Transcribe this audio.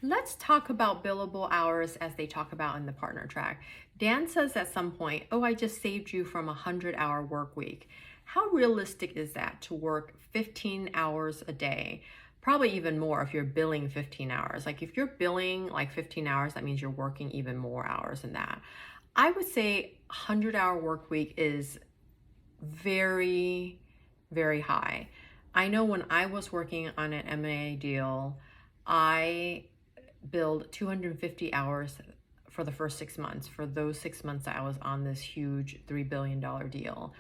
Let's talk about billable hours as they talk about in the partner track. Dan says at some point, oh, I just saved you from a 100-hour work week. How realistic is that to work 15 hours a day? Probably even more if you're billing 15 hours. Like if you're billing like 15 hours, that means you're working even more hours than that. I would say 100-hour work week is very, very high. I know when I was working on an M&A deal, I billed 250 hours for the first 6 months, for those 6 months that I was on this huge $3 billion deal.